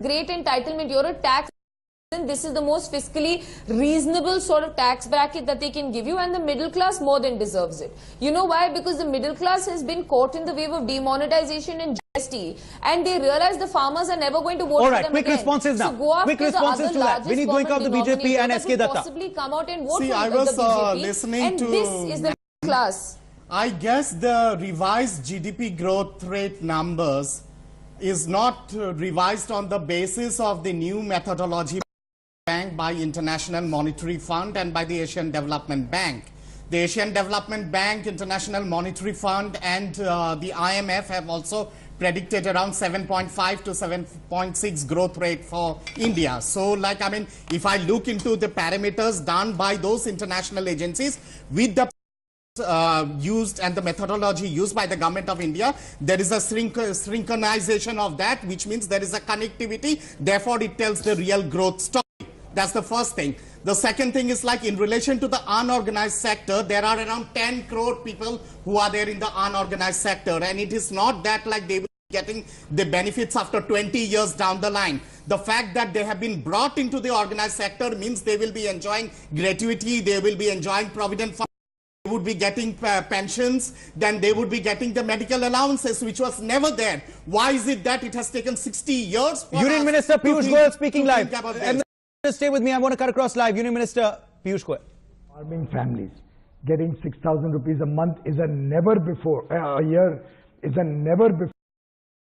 great entitlement. You're a tax, and this is the most fiscally reasonable sort of tax bracket that they can give you, and the middle class more than deserves it. You know why? Because the middle class has been caught in the wave of demonetization and GST, and they realize the farmers are never going to vote for them again. Quick responses now. So go after quick responses to that. Vinit Goenka of the BJP and SK Datta. Possibly come out and vote See, for I was the BJP, listening and to this is the middle class. I guess the revised GDP growth rate numbers is not revised on the basis of the new methodology bank by International Monetary Fund and by the Asian Development Bank. The Asian Development Bank, International Monetary Fund and the IMF have also predicted around 7.5 to 7.6 growth rate for India. So if I look into the parameters done by those international agencies with the used and the methodology used by the government of India, there is a synchronization of that, which means there is a connectivity. Therefore, it tells the real growth story. That's the first thing. The second thing is in relation to the unorganized sector, there are around 10 crore people who are there in the unorganized sector, and it is not that they will be getting the benefits after 20 years down the line. The fact that they have been brought into the organized sector means they will be enjoying gratuity, they will be enjoying provident fund, they would be getting pensions, then they would be getting the medical allowances, which was never there. Why is it that it has taken 60 years for Union Minister Piyush Goyal speaking live. Stay with me, I want to cut across live. Union Minister Piyush Goyal. Farming families getting 6,000 rupees a month is a never before, a year is a never before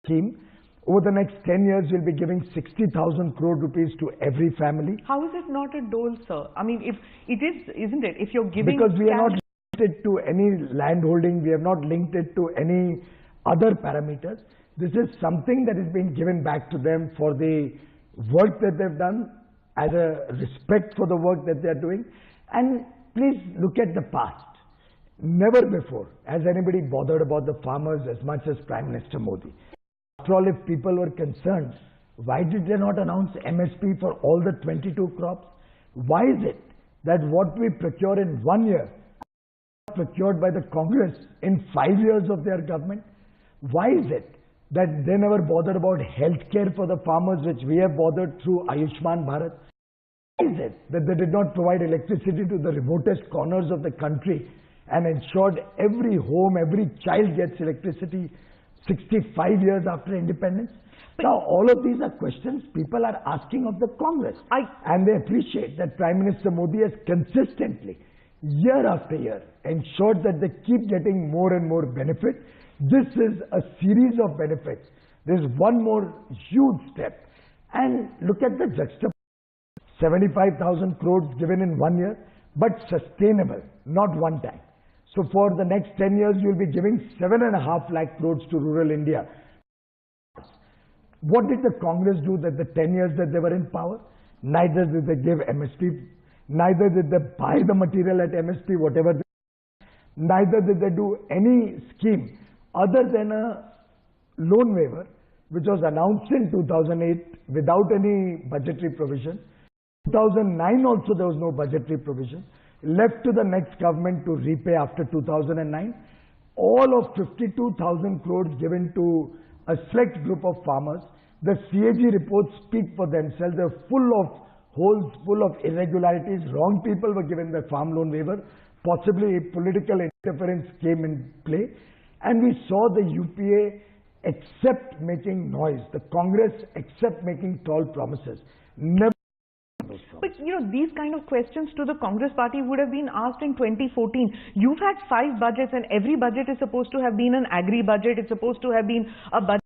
scheme. Over the next 10 years, we'll be giving 60,000 crore rupees to every family. How is it not a dole, sir? I mean, if it is, isn't it? If you're giving... Because we are not linked it to any land holding, we have not linked it to any other parameters. This is something that is being given back to them for the work that they've done, as a respect for the work that they're doing. And please look at the past. Never before has anybody bothered about the farmers as much as Prime Minister Modi. After all, if people were concerned, why did they not announce MSP for all the 22 crops? Why is it that what we procure in 1 year procured by the Congress in 5 years of their government? Why is it that they never bothered about health care for the farmers, which we have bothered through Ayushman Bharat? Why is it that they did not provide electricity to the remotest corners of the country and ensured every home, every child gets electricity 65 years after independence? Now, all of these are questions people are asking of the Congress. And they appreciate that Prime Minister Modi has consistently, year after year, ensured that they keep getting more and more benefit. This is a series of benefits. There's one more huge step. And look at the juxtaposition. 75,000 crores given in 1 year, but sustainable, not one time. So for the next 10 years, you'll be giving 7.5 lakh crores to rural India. What did the Congress do that the 10 years that they were in power? Neither did they give MSP, neither did they buy the material at MSP, whatever they did. Neither did they do any scheme other than a loan waiver, which was announced in 2008 without any budgetary provision. 2009 also there was no budgetary provision. Left to the next government to repay after 2009. All of 52,000 crores given to a select group of farmers. The CAG reports speak for themselves. They're full of holes, full of irregularities. Wrong people were given the farm loan waiver. Possibly political interference came in play. And we saw the UPA accept making noise. The Congress accept making tall promises. Never. But these kind of questions to the Congress party would have been asked in 2014. You've had 5 budgets, and every budget is supposed to have been an agri budget. It's supposed to have been a budget.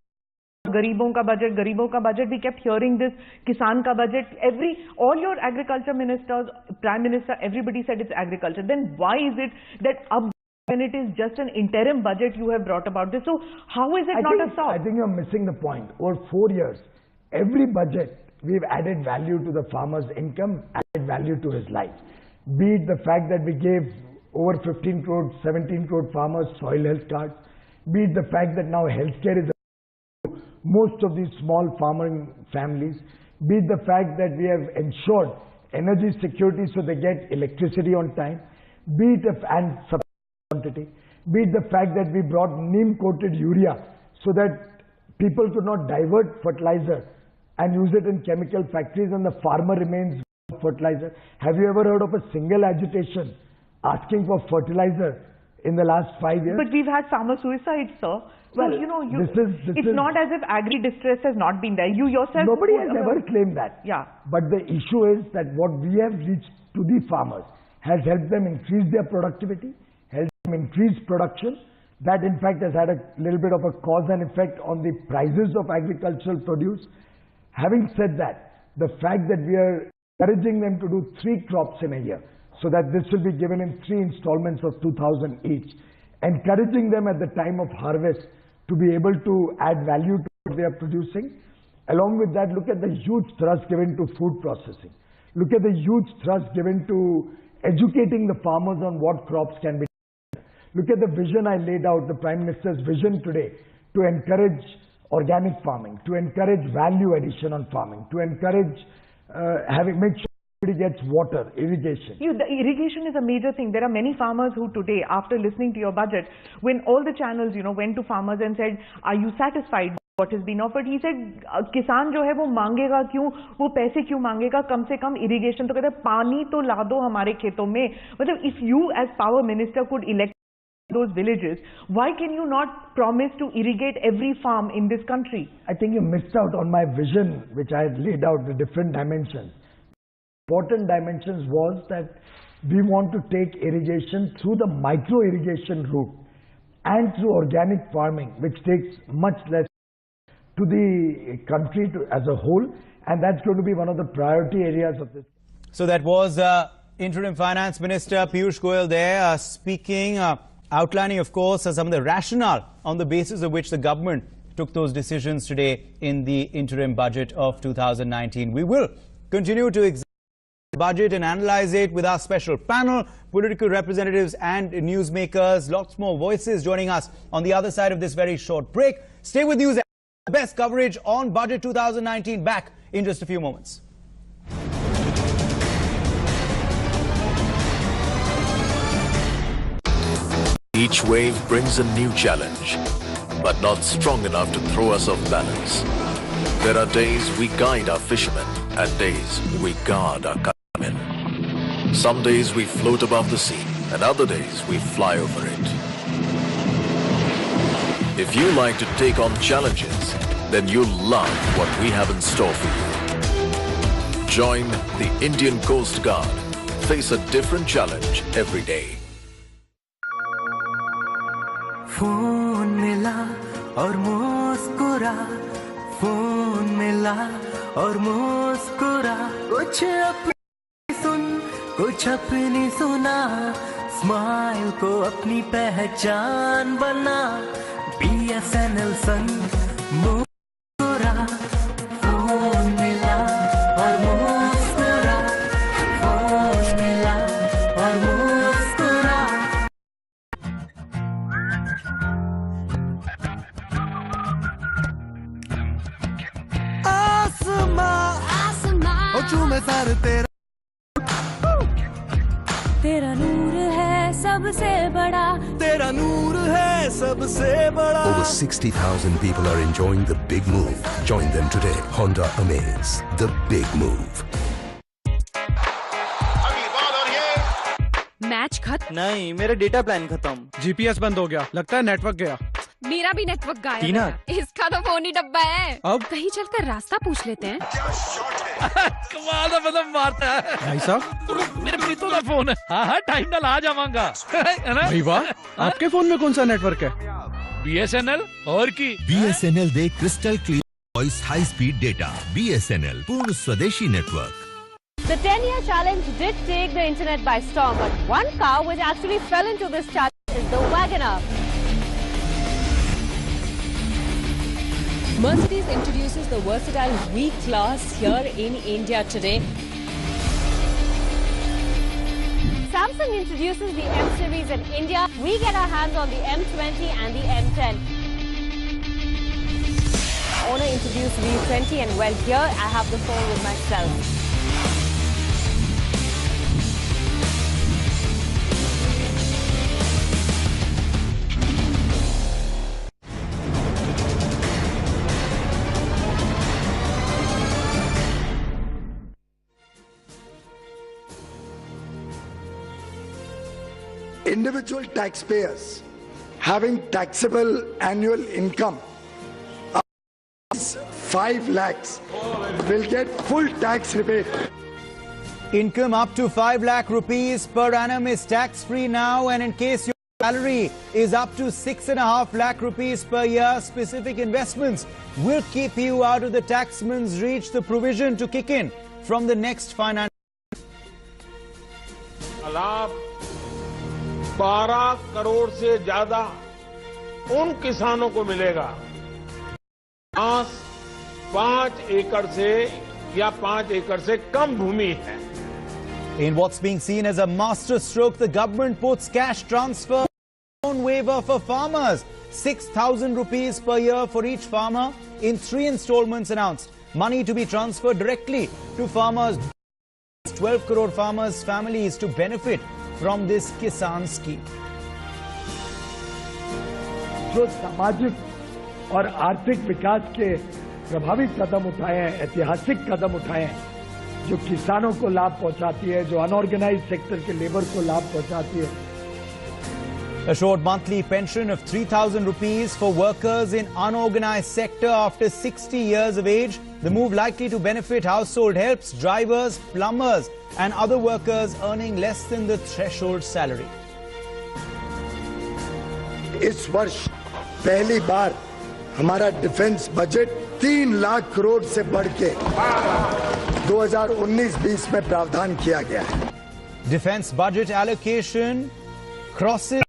Garibon ka budget. We kept hearing this. Kisan ka budget. All your agriculture ministers, Prime Minister, everybody said it's agriculture. Then why is it that when it is just an interim budget you have brought about this? So how is it not a stop? I think you're missing the point. Over 4 years, every budget, we've added value to the farmer's income, added value to his life. Be it the fact that we gave over 15 crore, 17 crore farmers soil health cards. Be it the fact that now healthcare is most of these small farming families. Be it the fact that we have ensured energy security so they get electricity on time. Be it and quantity. Be it the fact that we brought neem coated urea so that people could not divert fertilizer and use it in chemical factories and the farmer remains fertilizer. Have you ever heard of a single agitation asking for fertilizer in the last 5 years? But we've had farmer suicide, sir. Well, it's not as if agri-distress has not been there. You yourself... Nobody has ever claimed that. Yeah. But the issue is that what we have reached to the farmers has helped them increase their productivity, helped them increase production. That in fact has had a little bit of a cause and effect on the prices of agricultural produce. Having said that, the fact that we are encouraging them to do 3 crops in a year, so that this will be given in 3 installments of 2,000 each, encouraging them at the time of harvest to be able to add value to what they are producing. Along with that, look at the huge thrust given to food processing. Look at the huge thrust given to educating the farmers on what crops can be. Look at the vision I laid out, the Prime Minister's vision today, to encourage organic farming, to encourage value addition on farming, to encourage make sure everybody gets water, irrigation. The irrigation is a major thing. There are many farmers who today, after listening to your budget, when all the channels, went to farmers and said, are you satisfied with what has been offered? He said, किसान जो है वो मांगेगा क्यों, वो पैसे क्यों मांगेगा, कम से कम irrigation तो कहते हैं पानी तो ला दो हमारे खेतों में. मतलब if you as power minister could elect those villages, why can you not promise to irrigate every farm in this country? I think you missed out on my vision, which I had laid out, the different dimensions. Important dimensions was that we want to take irrigation through the micro irrigation route and through organic farming, which takes much less to the country as a whole, and that's going to be one of the priority areas of this. So that was Interim Finance Minister Piyush Goyal there speaking, outlining, of course, some of the rationale on the basis of which the government took those decisions today in the interim budget of 2019. We will continue to examine the budget and analyze it with our special panel, political representatives and newsmakers. Lots more voices joining us on the other side of this very short break. Stay with NewsX. The best coverage on Budget 2019 back in just a few moments. Each wave brings a new challenge, but not strong enough to throw us off balance. There are days we guide our fishermen and days we guard our cutmen. Some days we float above the sea and other days we fly over it. If you like to take on challenges, then you'll love what we have in store for you. Join the Indian Coast Guard. Face a different challenge every day. Phone मिला और मुस्कुरा, phone मिला और मुस्कुरा, कुछ अपनी सुन, कुछ अपनी सुना, स्माइल को अपनी पहचान बना, BSNL संग मुस्कुरा, फोन मिला और मुस्कुरा, फोन मिला और मुस्कुरा. तेरा नूर है सबसे बड़ा, तेरा नूर है सबसे बड़ा. Over 60,000 people are enjoying the big move. Join them today. Honda Amaze, the big move. Match खत्म. नहीं, मेरा डेटा प्लान खत्म. GPS बंद हो गया, लगता है नेटवर्क गया. मेरा भी नेटवर्क गायब टीना. है. इसका तो फोन ही डब्बा है. अब कहीं चलकर रास्ता पूछ लेते हैं. कमाल का मतलब मारता है भाई साहब. मेरे प्रीतो का फोन है. हाँ टाइम ना ला जावांगा. है ना भाई वाह. आपके फोन में कौन सा नेटवर्क है? BSNL और की BSNL दे crystal clear voice high speed data. BSNL पूर्ण स्वदेशी network. The 10-year challenge did take the internet by storm, but one car which actually fell into this challenge is the Wagoner. Mercedes introduces the versatile V-Class here in India today. Samsung introduces the M series in India. We get our hands on the M20 and the M10. Honor introduced V20, and well, here I have the phone with myself. individual taxpayers having taxable annual income of 5 lakhs will get full tax rebate. Income up to 5 lakh rupees per annum is tax-free now, and in case your salary is up to 6.5 lakh rupees per year, specific investments will keep you out of the taxman's reach. The provision to kick in from the next financial लाभ 12 करोड़ से ज्यादा उन किसानों को मिलेगा 5 एकड़ से या 5 एकड़ से कम भूमि है. In what's being seen as a master stroke, the government puts cash transfer loan waiver for farmers. 6,000 rupees per year for each farmer in 3 installments announced. Money to be transferred directly to farmers. 12 crore farmers' families to benefit from this Kisan scheme. जो सामाजिक और आर्थिक विकास के प्रभावी कदम उठाए हैं, ऐतिहासिक कदम उठाए हैं, जो किसानों को लाभ पहुंचाती है, जो अनऑर्गेनाइज्ड सेक्टर के लेबर को लाभ पहुंचाती है. A short monthly pension of 3,000 rupees for workers in unorganized sector after 60 years of age. The move likely to benefit household helps, drivers, plumbers and other workers earning less than the threshold salary. इस वर्ष पहली बार हमारा defence budget 3 lakh crore से बढ़ के 2019-20 में प्रावधान किया गया है. Defense budget allocation crosses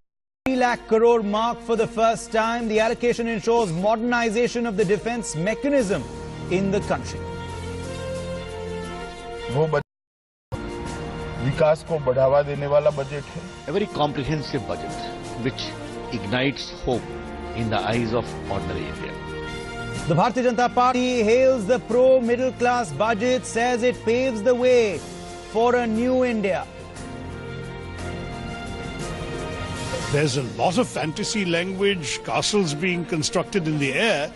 3 lakh crore mark for the first time. The allocation ensures modernization of the defense mechanism in the country. वो बजट विकास को बढ़ावा देने वाला बजट है. A very comprehensive budget which ignites hope in the eyes of ordinary India. The Bharatiya Janata Party hails the pro-middle class budget, says it paves the way for a new India. There's a lot of fantasy language, castles being constructed in the air,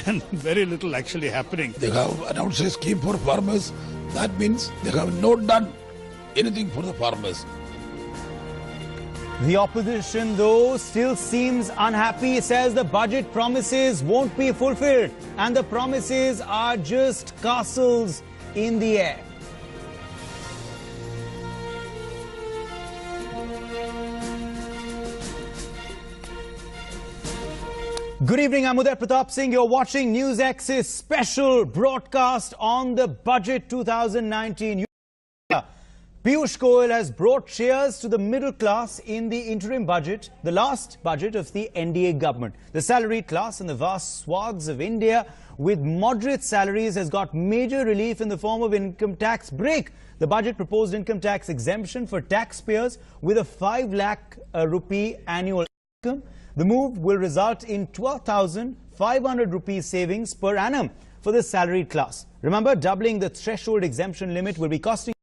and very little actually happening. They have announced a scheme for farmers. That means they have not done anything for the farmers. The opposition, though, still seems unhappy, says the budget promises won't be fulfilled and the promises are just castles in the air. Good evening, I'm Uday Pratap Singh. You're watching NewsX's special broadcast on the budget 2019. Piyush Goyal has brought cheers to the middle class in the interim budget, the last budget of the NDA government. The salaried class in the vast swaths of India with moderate salaries has got major relief in the form of income tax break. The budget proposed income tax exemption for taxpayers with a 5 lakh rupee annual income. The move will result in 12,500 rupees savings per annum for the salaried class. Remember, doubling the threshold exemption limit will be costing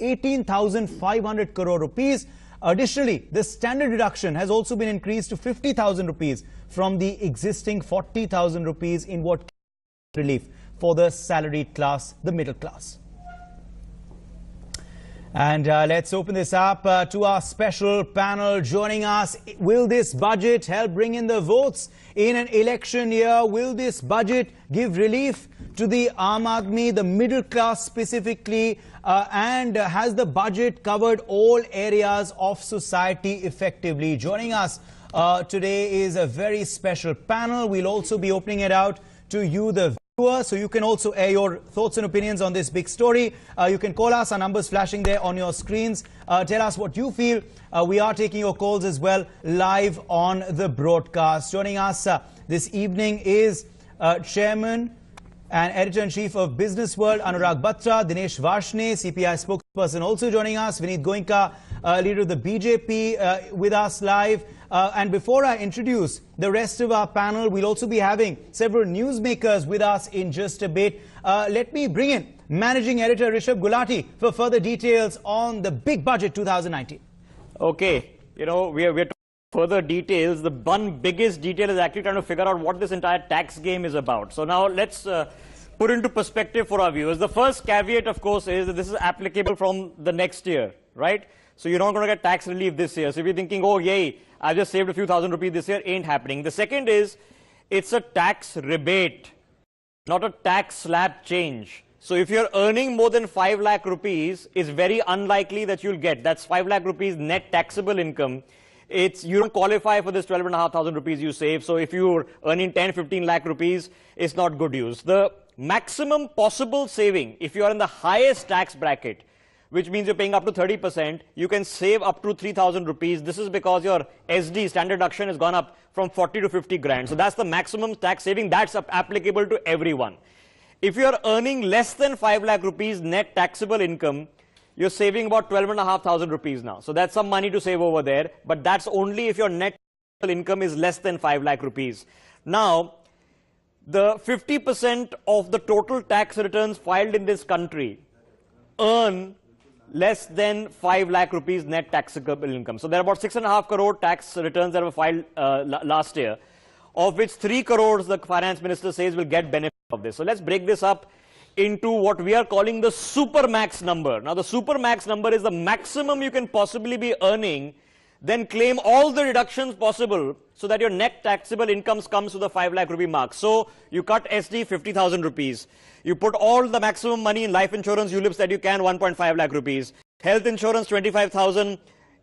18,500 crore rupees. Additionally, the standard deduction has also been increased to 50,000 rupees from the existing 40,000 rupees in what relief for the salaried class, the middle class. And let's open this up to our special panel. Joining us, will this budget help bring in the votes in an election year? Will this budget give relief to the Aam Aadmi, the middle class specifically? And has the budget covered all areas of society effectively? Joining us today is a very special panel. We'll also be opening it out to you, the viewer, so you can also air your thoughts and opinions on this big story. You can call us, our numbers flashing there on your screens. Tell us what you feel. We are taking your calls as well live on the broadcast. Joining us this evening is Chairman and Editor-in-Chief of Business World, Anurag Batra, Dinesh Varshne, CPI spokesperson also joining us, Vineet Goenka, leader of the BJP, with us live. And before I introduce the rest of our panel, we'll also be having several newsmakers with us in just a bit. Let me bring in Managing Editor Rishabh Gulati for further details on the big budget 2019. Okay, you know, we're talking further details. The one biggest detail is actually trying to figure out what this entire tax game is about. So now let's put into perspective for our viewers. The first caveat, of course, is that this is applicable from the next year, right? So you're not going to get tax relief this year. So if you're thinking, oh, yay, I just saved a few thousand rupees this year, ain't happening. The second is, it's a tax rebate, not a tax slab change. So if you're earning more than 5 lakh rupees, it's very unlikely that you'll get. That's 5 lakh rupees net taxable income. You don't qualify for this 12,500 rupees you save. So if you're earning 10, 15 lakh rupees, it's not good news. The maximum possible saving, if you are in the highest tax bracket, which means you're paying up to 30%, you can save up to 3,000 rupees. This is because your SD, standard deduction, has gone up from 40 to 50 grand. So that's the maximum tax saving. That's applicable to everyone. If you're earning less than 5 lakh rupees net taxable income, you're saving about 12,500 rupees now. So that's some money to save over there. But that's only if your net income is less than 5 lakh rupees. Now, the 50% of the total tax returns filed in this country earn less than 5 lakh rupees net taxable income. So there are about 6.5 crore tax returns that were filed last year, of which 3 crores the finance minister says will get benefit of this. So let's break this up into what we are calling the super max number. Now the super max number is the maximum you can possibly be earning, then claim all the deductions possible so that your net taxable incomes comes to the 5 lakh rupee mark. So you cut SD 50,000 rupees. You put all the maximum money in life insurance ULIPs that you can, 1.5 lakh rupees. Health insurance 25,000.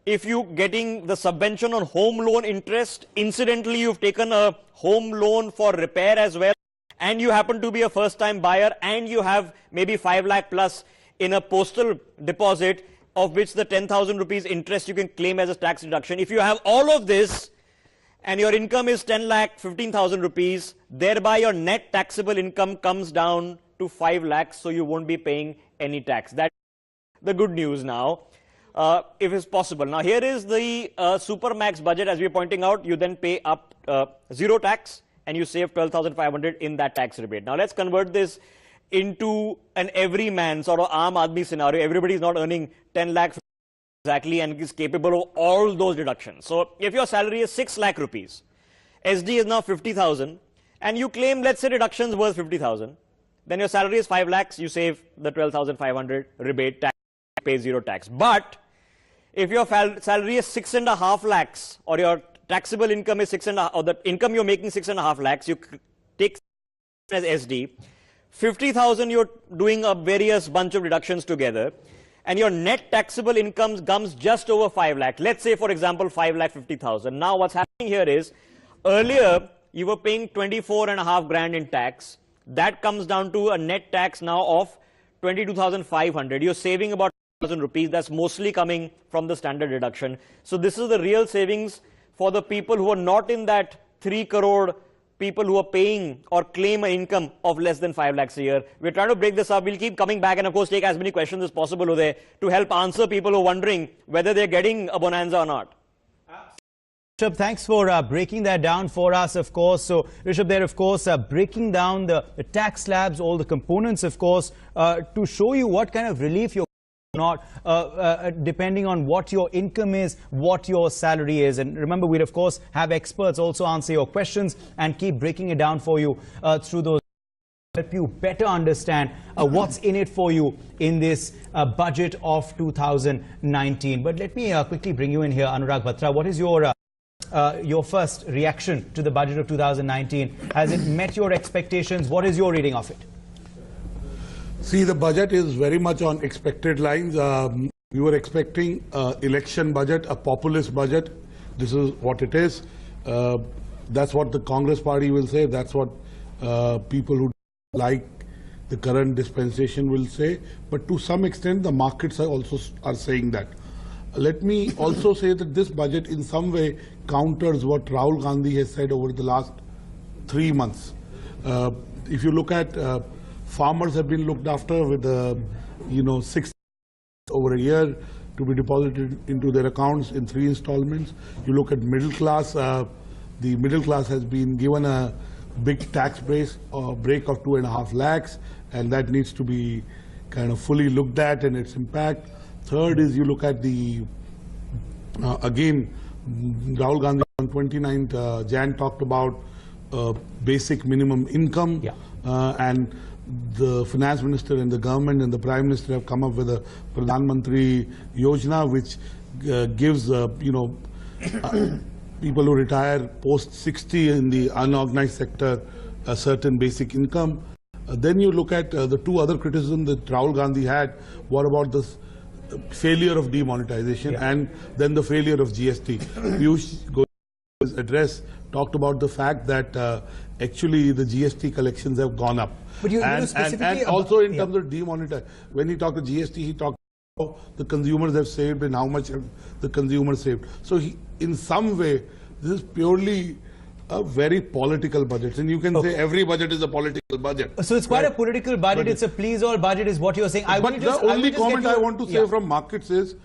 If you getting the subvention on home loan interest, incidentally you've taken a home loan for repair as well, and you happen to be a first time buyer, and you have maybe 5 lakh plus in a postal deposit, of which the 10,000 rupees interest you can claim as a tax deduction. If you have all of this and your income is 10 lakh 15,000 rupees, thereby your net taxable income comes down to 5 lakhs, so you won't be paying any tax. That's the good news now, if it's possible. Now here is the super max budget. As we are pointing out, you then pay up 0 tax and you save 12,500 in that tax rebate. Now let's convert this into an everyman sort of Aam Aadmi scenario. Everybody is not earning 10 lakh exactly and is capable of all those deductions. So if your salary is 6 lakh rupees, SD is now 50,000, and you claim, let's say, deductions worth 50,000, then your salary is 5 lakhs, you save the 12,500 rebate tax, pay 0 tax. But if your salary is 6.5 lakhs, or your taxable income is 6.5, or the income you're making 6.5 lakhs, you take as SD, 50,000 you're doing a various bunch of deductions together, and your net taxable income comes just over 5 lakh. Let's say, for example, 5 lakh 50,000. Now what's happening here is, earlier you were paying 24.5 grand in tax. That comes down to a net tax now of 22,500. You're saving about 1,000 rupees. That's mostly coming from the standard deduction. So this is the real savings for the people who are not in that 3 crore people who are paying or claim an income of less than 5 lakhs a year. We're trying to break this up. We'll keep coming back and, of course, take as many questions as possible over there to help answer people who are wondering whether they're getting a bonanza or not. Rishabh, thanks for breaking that down for us, of course. So, Rishabh, there, of course, breaking down the tax slabs, all the components, of course, to show you what kind of relief you're not, depending on what your income is, what your salary is. And remember, we'll, of course, have experts also answer your questions and keep breaking it down for you through those. Help you better understand what's in it for you in this budget of 2019. But let me quickly bring you in here, Anurag Batra. What is your first reaction to the budget of 2019? Has it met your expectations? What is your reading of it? See, the budget is very much on expected lines. We were expecting election budget, a populist budget. This is what it is. That's what the Congress party will say. That's what people who like the current dispensation will say. But to some extent, the markets are saying that. Let me also say that this budget in some way counters what Rahul Gandhi has said over the last 3 months. If you look at farmers have been looked after with 6 over a year to be deposited into their accounts in 3 installments. You look at middle class, the middle class has been given a big tax break of 2.5 lakhs, and that needs to be kind of fully looked at and its impact. Third is you look at the, again, Rahul Gandhi on 29th Jan talked about basic minimum income, and the finance minister and the government and the prime minister have come up with a Pradhan Mantri Yojana, which gives, people who retire post 60 in the unorganized sector a certain basic income. Then you look at the two other criticisms that Rahul Gandhi had. What about the failure of demonetization and then the failure of GST? Piyush Goyal's address talked about the fact that actually the GST collections have gone up. But and also in terms of demonetization, when he talked to GST, he talked about how the consumers have saved and how much have the consumers saved. So in some way, this is purely a very political budget, and you can say every budget is a political budget. So it's quite a political budget. It's a please-all budget, is what you're saying. But the only comment I want to say from markets is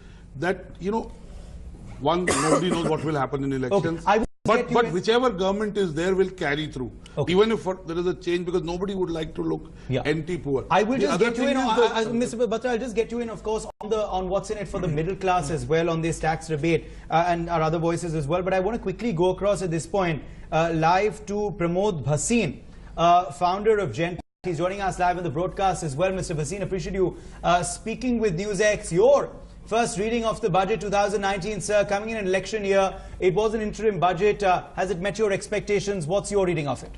that nobody knows what will happen in elections. But whichever government is there will carry through, even if there is a change, because nobody would like to look anti-poor. I will just get you in, Mr. Batra, I'll just get you in, of course, on what's in it for the middle class as well on this tax rebate and our other voices as well. But I want to quickly go across at this point live to Pramod Bhasin, founder of Gen. He's joining us live in the broadcast as well. Mr. Bhasin, appreciate you speaking with NewsX. Your first reading of the budget 2019, sir, coming in an election year. It was an interim budget. Has it met your expectations? What's your reading of it?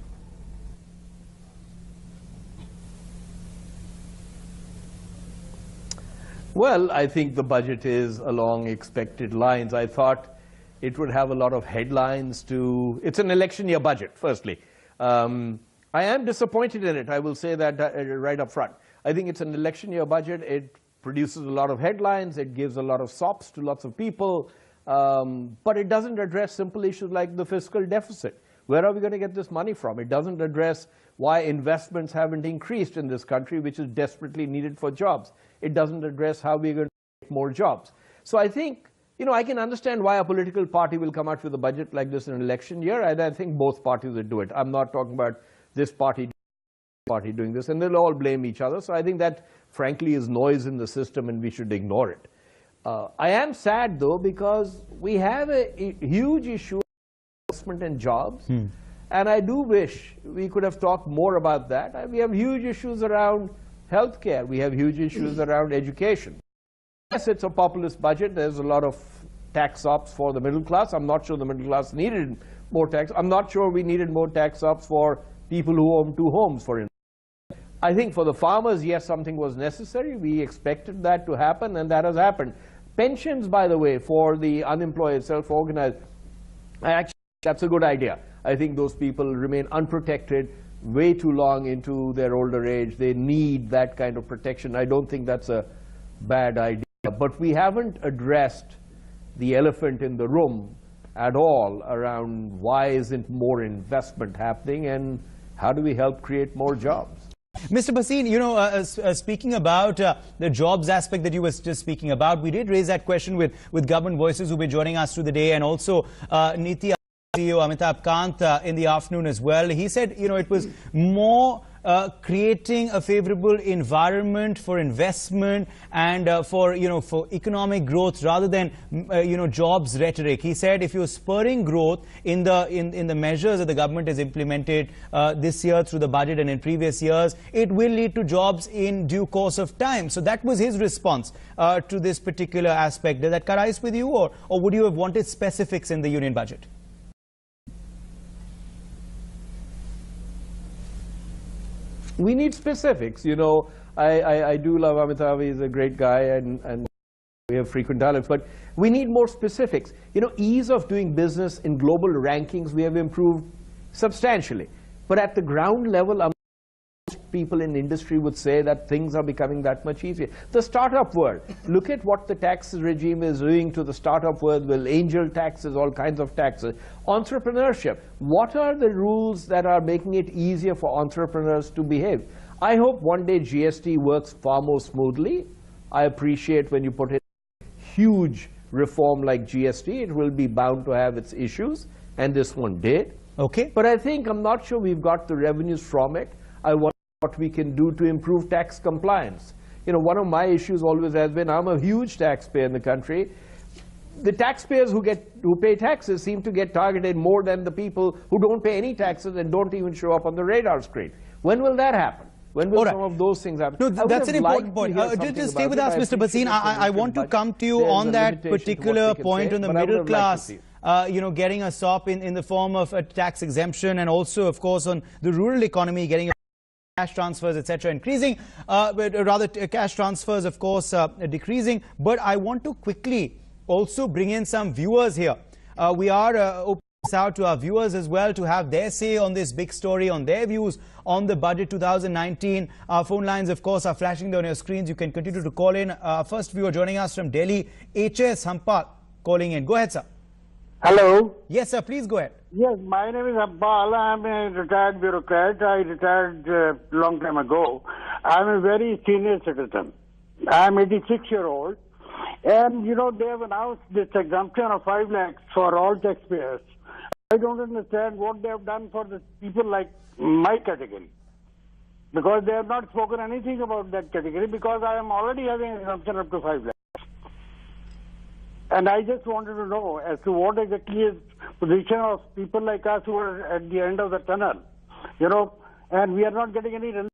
Well, I think the budget is along expected lines. I thought it would have a lot of headlines to... It's an election year budget, firstly. I am disappointed in it. I will say that right up front. I think it's an election year budget. It produces a lot of headlines. It gives a lot of sops to lots of people. But it doesn't address simple issues like the fiscal deficit. Where are we going to get this money from? It doesn't address why investments haven't increased in this country, which is desperately needed for jobs. It doesn't address how we're going to get more jobs. So I think, I can understand why a political party will come out with a budget like this in an election year, and I think both parties will do it. I'm not talking about this party doing this, and they'll all blame each other. So I think that, frankly, is noise in the system, and we should ignore it. I am sad, though, because we have a huge issue of investment and jobs, and I do wish we could have talked more about that. We have huge issues around healthcare. We have huge issues around education. Yes, it's a populist budget. There's a lot of tax ops for the middle class. I'm not sure the middle class needed more tax. I'm not sure we needed more tax ops for people who own two homes, for instance. I think for the farmers, yes, something was necessary. We expected that to happen, and that has happened. Pensions, by the way, for the unemployed, self-organized, actually, that's a good idea. I think those people remain unprotected way too long into their older age. They need that kind of protection. I don't think that's a bad idea. But we haven't addressed the elephant in the room at all around why isn't more investment happening and how do we help create more jobs. Mr. Bhasin, speaking about the jobs aspect that you were just speaking about, we did raise that question with government voices who will be joining us through the day, and also Niti CEO Amitabh Kant in the afternoon as well. He said, it was more creating a favorable environment for investment and for economic growth rather than jobs rhetoric. He said if you're spurring growth in the measures that the government has implemented this year through the budget and in previous years, it will lead to jobs in due course of time. So that was his response to this particular aspect. Did that cut ice with you, or would you have wanted specifics in the union budget? We need specifics. I do love Amitabh. He's a great guy, and we have frequent dialogues. But we need more specifics. Ease of doing business in global rankings, we have improved substantially. But at the ground level, most people in industry would say that things are becoming that much easier. The startup world, look at what the tax regime is doing to the startup world with angel taxes, all kinds of taxes. Entrepreneurship, what are the rules that are making it easier for entrepreneurs to behave? I hope one day GST works far more smoothly. I appreciate when you put in huge reform like GST, it will be bound to have its issues, and this one did. Okay. But I think, I'm not sure we've got the revenues from it. I wonder what we can do to improve tax compliance. One of my issues always has been, I'm a huge taxpayer in the country. The taxpayers who pay taxes seem to get targeted more than the people who don't pay any taxes and don't even show up on the radar screen. When will that happen? When will some of those things happen? No, that's an important point. Just stay with us, Mr. Bhasin. I want to come to you on that particular point on the middle class. Getting a SOP in the form of a tax exemption, and also, of course, on the rural economy, getting cash transfers, etc., increasing, but rather cash transfers, of course, decreasing. But I want to quickly also bring in some viewers here. We are opening this out to our viewers as well to have their say on this big story, on their views on the budget 2019. Our phone lines, of course, are flashing down your screens. You can continue to call in. First viewer joining us from Delhi, HS Hampal, calling in. Go ahead, sir. Hello. Yes, sir. Please go ahead. Yes, my name is Abbal. I'm a retired bureaucrat. I retired a long time ago. I'm a very senior citizen. I'm 86-year-old. And, they have announced this exemption of 5 lakhs for all taxpayers. I don't understand what they have done for the people like my category. Because they have not spoken anything about that category, because I am already having an exemption up to 5 lakhs. And I just wanted to know as to what exactly is the position of people like us who are at the end of the tunnel, and we are not getting any relief.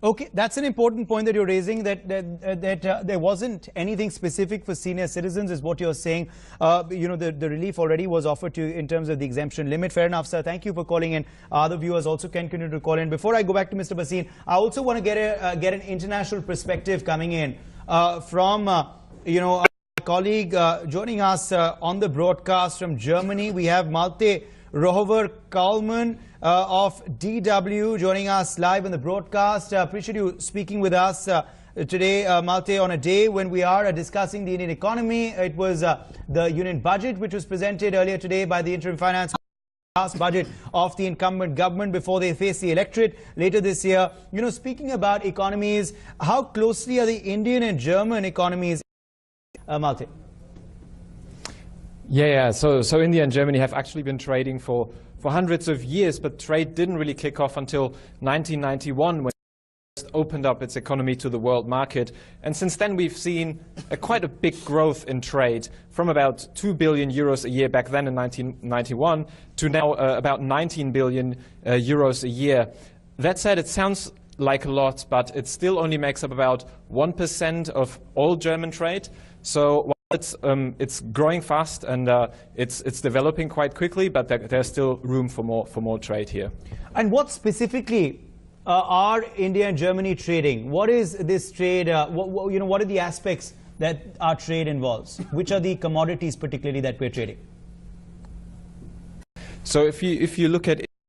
Okay, that's an important point that you're raising, that there wasn't anything specific for senior citizens, is what you're saying. The relief already was offered to you in terms of the exemption limit. Fair enough, sir. Thank you for calling in. Other viewers also can continue to call in. Before I go back to Mr. Bhasin, I also want to get an international perspective coming in from, our colleague joining us on the broadcast from Germany. We have Malte Rohover-Kalman of DW joining us live on the broadcast. Appreciate you speaking with us today, Malte, on a day when we are discussing the Indian economy. It was the union budget which was presented earlier today by the interim finance last budget of the incumbent government before they face the electorate later this year. Speaking about economies, how closely are the Indian and German economies? Malte. Yeah. So India and Germany have actually been trading for hundreds of years, but trade didn't really kick off until 1991 when it opened up its economy to the world market. And since then we've seen quite a big growth in trade, from about 2 billion euros a year back then in 1991 to now about 19 billion euros a year. That said, it sounds like a lot, but it still only makes up about 1% of all German trade. So it's growing fast and it's developing quite quickly, but there's still room for more trade here. And what specifically are India and Germany trading? What is this trade? What are the aspects that our trade involves? Which are the commodities particularly that we're trading? So if you look at